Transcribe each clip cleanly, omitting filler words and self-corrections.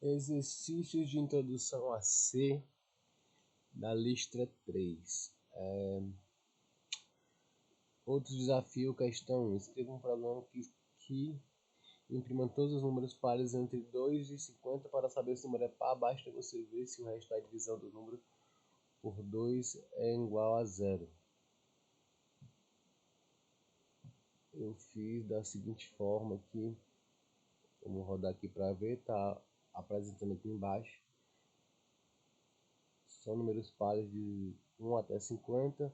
Exercícios de introdução a C da lista 3. Outro desafio, questão 1. Escreva um programa que imprima todos os números pares entre 2 e 50 para saber se o número é par. Basta você ver se o resto da divisão do número por 2 é igual a 0. Eu fiz da seguinte forma aqui. Vamos rodar aqui para ver, tá apresentando aqui embaixo. São números pares de 1 até 50.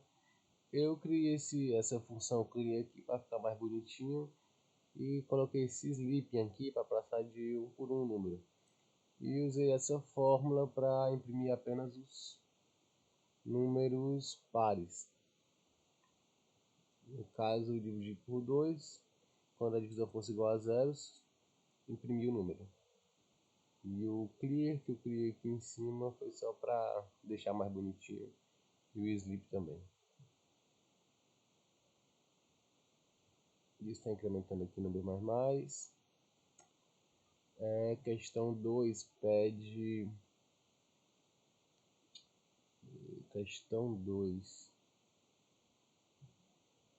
Eu criei essa função, criei aqui para ficar mais bonitinho e coloquei esse sleeping aqui para passar de um por um número. E usei essa fórmula para imprimir apenas os números pares. No caso, eu dividi por 2, quando a divisão fosse igual a 0, imprimi o número. E o clear que eu criei aqui em cima foi só para deixar mais bonitinho. E o sleep também. Isso está incrementando aqui no B++. Questão 2 pede... Questão 2.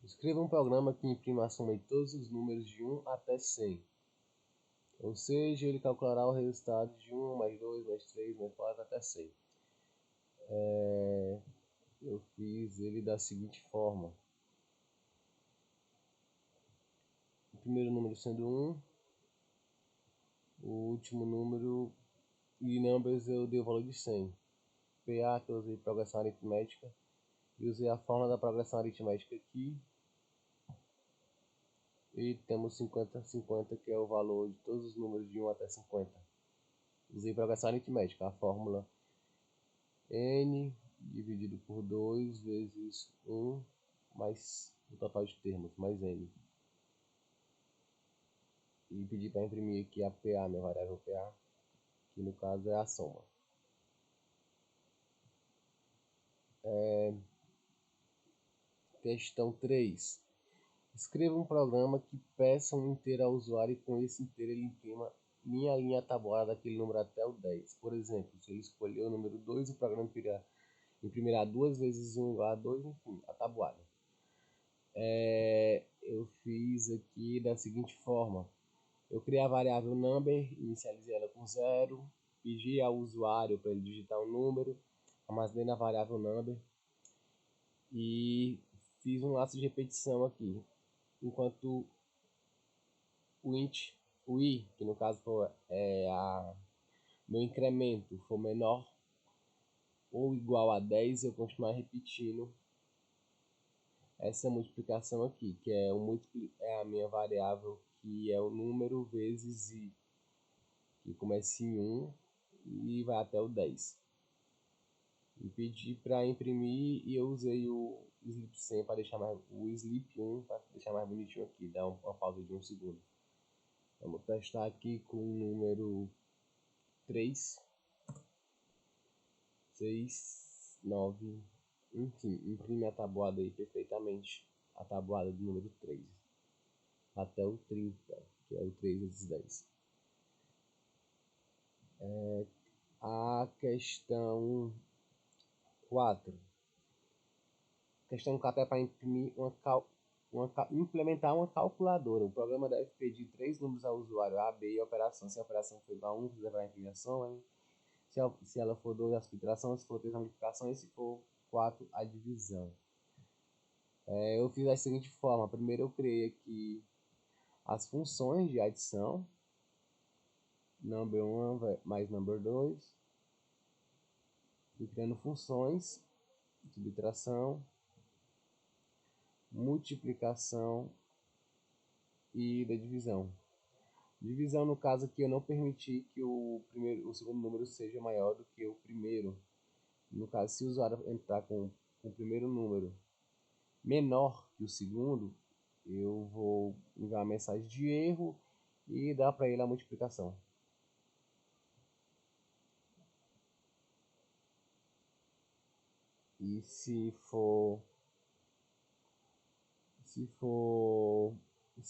Escreva um programa que imprima a soma de todos os números de 1 até 100. Ou seja, ele calculará o resultado de 1 mais 2 mais 3 mais 4 até 100. Eu fiz ele da seguinte forma. O primeiro número sendo 1. O último número e numbers eu dei o valor de 100. PA que eu usei progressão aritmética. E usei a fórmula da progressão aritmética aqui. E temos 50/50, que é o valor de todos os números de 1 até 50. Usei progressão aritmética, a fórmula n dividido por 2 vezes 1 mais o total de termos, mais n. E pedi para imprimir aqui a PA, minha variável PA, que no caso é a soma. Questão 3. Escreva um programa que peça um inteiro ao usuário e com esse inteiro ele imprima linha a linha a tabuada daquele número até o 10. Por exemplo, se ele escolher o número 2, o programa imprimirá 2 vezes 1 igual a 2, enfim, a tabuada. Eu fiz aqui da seguinte forma. Eu criei a variável number, inicializei ela com 0, pedi ao usuário para ele digitar um número, armazenei na variável number e fiz um laço de repetição aqui. Enquanto o i, que no caso for meu incremento, for menor ou igual a 10, eu continuar repetindo essa multiplicação aqui, que é a minha variável, que é o número vezes i, que começa em 1 e vai até o 10. E pedi para imprimir e eu usei o sleep 100 para deixar o sleep 1 para deixar mais bonitinho aqui, dar uma pausa de 1 segundo. Vamos testar aqui com o número 3, 6, 9, enfim, imprime a tabuada aí perfeitamente, a tabuada do número 3, até o 30, que é o 3 vezes 10. A questão 4. A questão 4 é para imprimir implementar uma calculadora. O programa deve pedir 3 números ao usuário, A, B e a operação. Se a operação for igual a 1, você levará a imprimir a soma. Se ela for 2, a subtração. Se for 3, a multiplicação. E se for 4, a divisão. Eu fiz da seguinte forma. Primeiro eu criei aqui as funções de adição. Number 1 mais number 2. Fui criando funções. Subtração. Multiplicação e da divisão. Divisão, no caso aqui, eu não permiti que o segundo número seja maior do que o primeiro. No caso, se o usuário entrar com o primeiro número menor que o segundo, eu vou enviar uma mensagem de erro e dar para ele a multiplicação. E se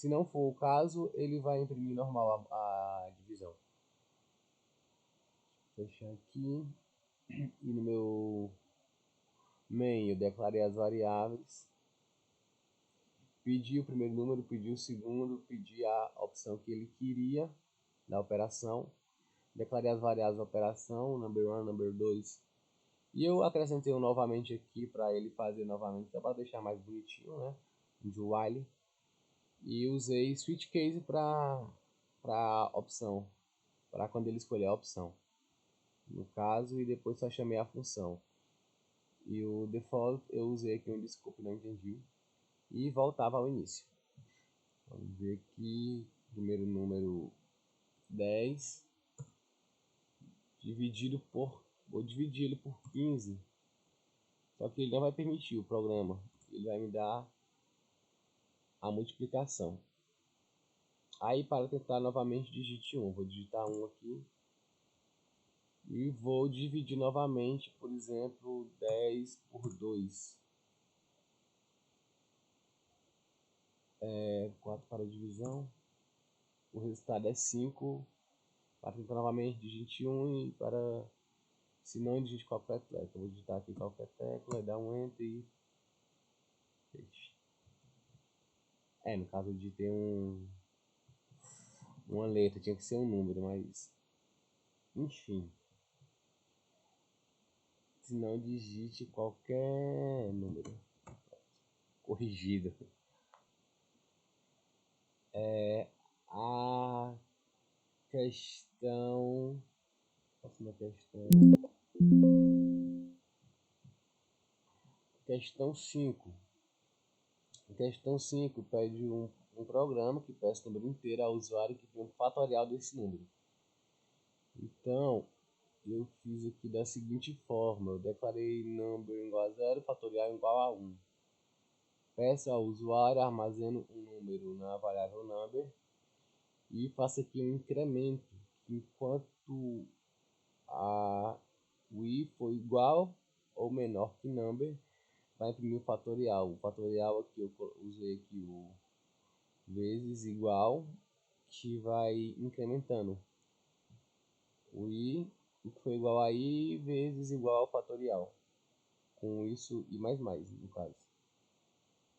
não for o caso, ele vai imprimir normal a divisão. fechar aqui. E no meu main eu declarei as variáveis. Pedi o primeiro número, pedi o segundo, pedi a opção que ele queria da operação. Declarei as variáveis da operação, number 1, number 2. E eu acrescentei um novamente aqui para ele fazer novamente, só para deixar mais bonitinho, né? De while. E usei switch case para opção, para quando ele escolher a opção. No caso, e depois só chamei a função. E o default eu usei aqui um desculpe, não entendi. E voltava ao início. Vamos ver aqui, primeiro número 10, dividido por, vou dividir ele por 15, só que ele não vai permitir o programa, ele vai me dar a multiplicação. Aí para tentar novamente digite 1, vou digitar 1 aqui, e vou dividir novamente, por exemplo, 10 por 2. 4 para divisão, o resultado é 5, para tentar novamente digite 1 e para, se não digite qualquer tecla, eu vou digitar aqui qualquer tecla, dar um enter e feche. No caso eu digitei uma letra, tinha que ser um número, mas enfim, se não digite qualquer número corrigido. A questão, próxima questão, questão 5. Questão 5 pede um programa que peça o número inteiro ao usuário que tem um fatorial desse número. Então, eu fiz aqui da seguinte forma, eu declarei number igual a 0, fatorial igual a 1. Peço ao usuário, armazeno um número na variável number e faço aqui um incremento. Enquanto o i for igual ou menor que number, vai imprimir o fatorial. O fatorial aqui eu usei aqui o vezes igual, que vai incrementando. O i que foi igual a i vezes igual ao fatorial. Com isso e mais no caso.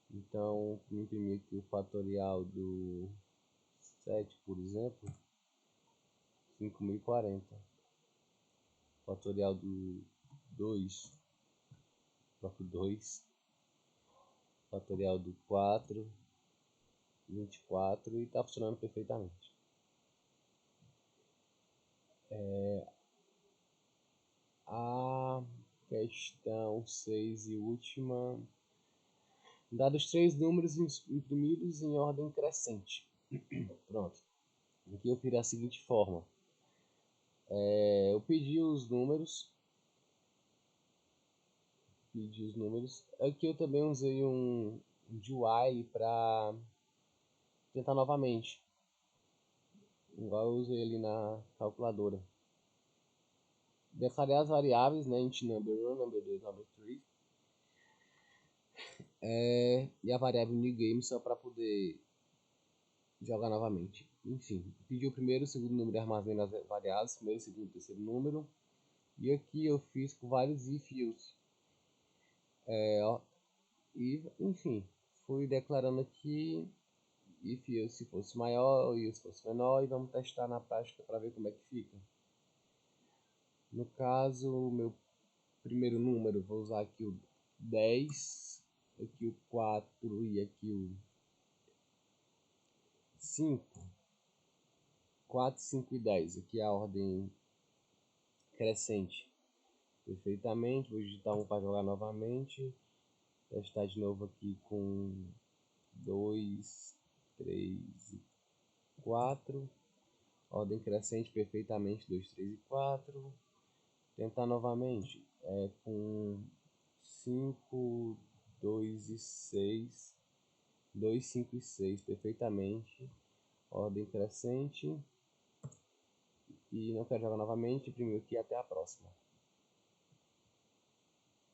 Então, vou imprimir aqui o fatorial do 7, por exemplo, 5040. Fatorial do 2, próprio 2. Fatorial do 4, 24, e está funcionando perfeitamente. A questão 6 e última. Dados 3 números imprimidos em ordem crescente. Pronto. Aqui eu fiz da seguinte forma. Eu pedi os números. Aqui eu também usei um while para tentar novamente. Igual eu usei ali na calculadora. Declarei as variáveis, né? Int number 1, number 2, number 3. E a variável new game só para poder jogar novamente. Enfim, pedi o primeiro e o segundo número e armazenei as variáveis, primeiro, segundo, terceiro número. E aqui eu fiz com vários if-else. E, enfim, fui declarando aqui if-else se fosse maior e se fosse menor, e vamos testar na prática para ver como é que fica. No caso, o meu primeiro número, vou usar aqui o 10, aqui o 4 e aqui o 5. 4, 5 e 10. Aqui é a ordem crescente. Perfeitamente. Vou digitar um para jogar novamente. Testar de novo aqui com 2, 3 e 4. Ordem crescente perfeitamente. 2, 3 e 4. Tentar novamente. Com 5, 2 e 6. 2, 5 e 6 perfeitamente. Ordem crescente. E não quero jogar novamente. Imprimiu aqui, até a próxima.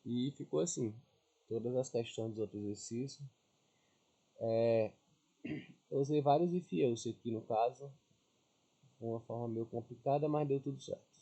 E ficou assim. Todas as questões dos outros exercícios. Eu usei vários if else aqui no caso. Uma forma meio complicada, mas deu tudo certo.